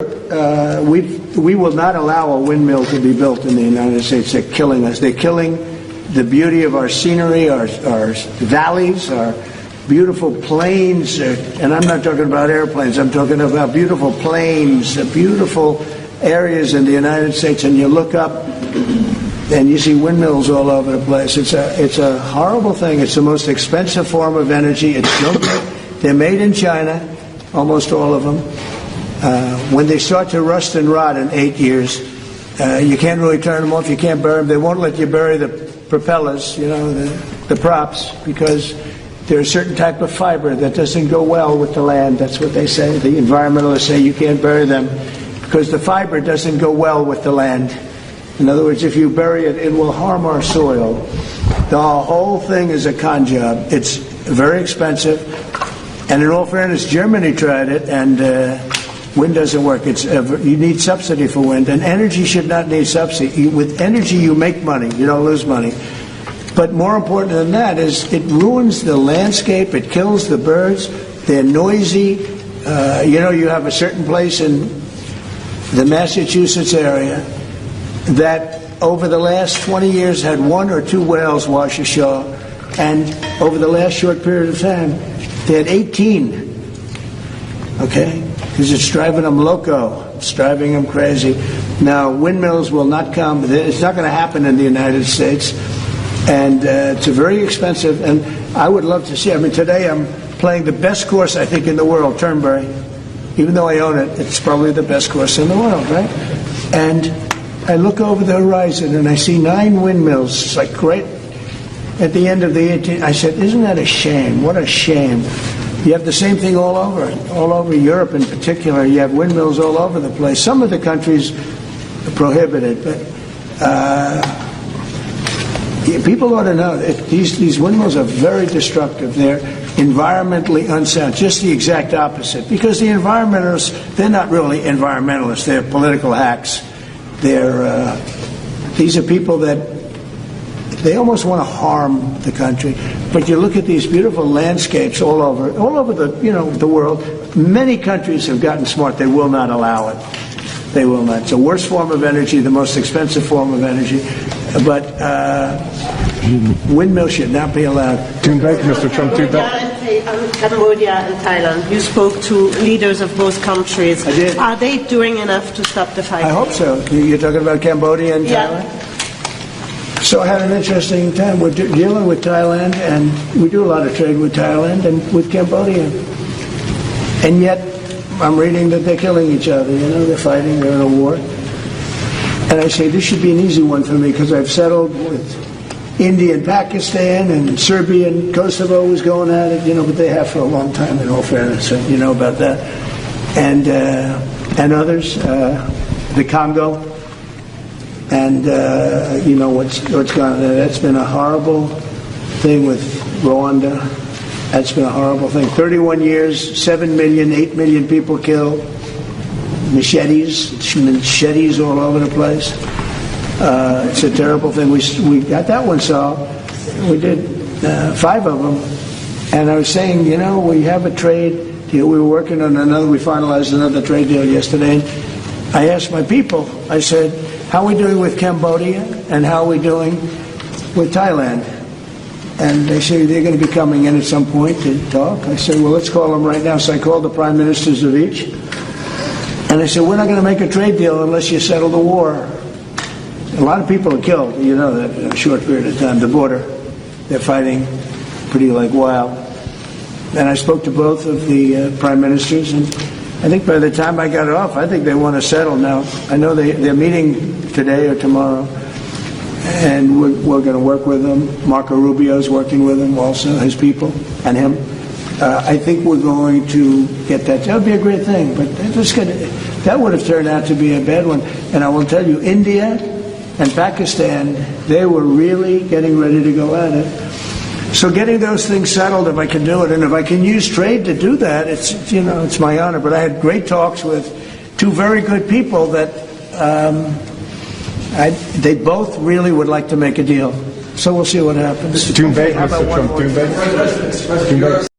We will not allow a windmill to be built in the United States. They're killing us. They're killing the beauty of our scenery, our valleys, our beautiful plains. And I'm not talking about airplanes. I'm talking about beautiful plains, beautiful areas in the United States. And you look up and you see windmills all over the place. It's a horrible thing. It's the most expensive form of energy. It's no good. They're made in China, almost all of them. When they start to rust and rot in 8 years, you can't really turn them off. You can't bury them. They won't let you bury the propellers, the props, because there's a certain type of fiber that doesn't go well with the land. That's what they say. The environmentalists say you can't bury them because the fiber doesn't go well with the land. In other words, if you bury it, it will harm our soil. The whole thing is a con job. It's very expensive. And in all fairness, Germany tried it, and wind doesn't work. You need subsidy for wind, and energy should not need subsidy. With energy, you make money. You don't lose money. But more important than that is it ruins the landscape. It kills the birds. They're noisy. You have a certain place in the Massachusetts area that over the last 20 years had 1 or 2 whales wash ashore, and over the last short period of time, they had 18. Okay? Because it's driving them loco. It's driving them crazy. Now, windmills will not come. It's not going to happen in the United States. And it's very expensive. And I would love to see. Today I'm playing the best course, I think, in the world, Turnberry. Even though I own it, it's probably the best course in the world, right? And I look over the horizon and I see 9 windmills. It's like great. At the end of the 18th, I said, isn't that a shame? What a shame. You have the same thing all over Europe in particular. You have windmills all over the place. Some of the countries prohibit it, but people ought to know that these windmills are very destructive. They're environmentally unsound, just the exact opposite. Because the environmentalists, they're not really environmentalists. They're political hacks. These are people that they almost want to harm the country. But you look at these beautiful landscapes all over the world. Many countries have gotten smart. They will not allow it. They will not. It's the worst form of energy, the most expensive form of energy. But windmills should not be allowed. Mr. Trump. Cambodia and Thailand. You spoke to leaders of both countries. I did. Are they doing enough to stop the fighting? I hope so. You're talking about Cambodia and Thailand? Yeah. So I had an interesting time. We're dealing with Thailand, and we do a lot of trade with Thailand and with Cambodia. And yet, I'm reading that they're killing each other. They're fighting. They're in a war. And I say, this should be an easy one for me because I've settled with India and Pakistan, and Serbia and Kosovo was going at it, but they have for a long time, in all fairness. You know about that. And others, the Congo. And what's gone on there. That's been a horrible thing with Rwanda. That's been a horrible thing. 31 years, 7 million, 8 million people killed. Machetes all over the place. It's a terrible thing. We got that one solved. We did 5 of them. And I was saying, we have a trade deal. We were working on we finalized another trade deal yesterday. And I asked my people, I said, how are we doing with Cambodia and how are we doing with Thailand? And they say they're going to be coming in at some point to talk. I said, well, let's call them right now. So I called the prime ministers of each. And I said, we're not going to make a trade deal unless you settle the war. A lot of people are killed, that in a short period of time. The border, they're fighting pretty like wild. And I spoke to both of the prime ministers, and I think by the time I got off, I think they want to settle now. I know they're meeting today or tomorrow, and we're going to work with them. Marco Rubio's working with them also, his people, and him. I think we're going to get that. That would be a great thing, but that would have turned out to be a bad one. And I will tell you, India and Pakistan, they were really getting ready to go at it. So getting those things settled, if I can do it, and if I can use trade to do that, it's my honor. But I had great talks with 2 very good people that they both really would like to make a deal. So we'll see what happens. Mr. Trump,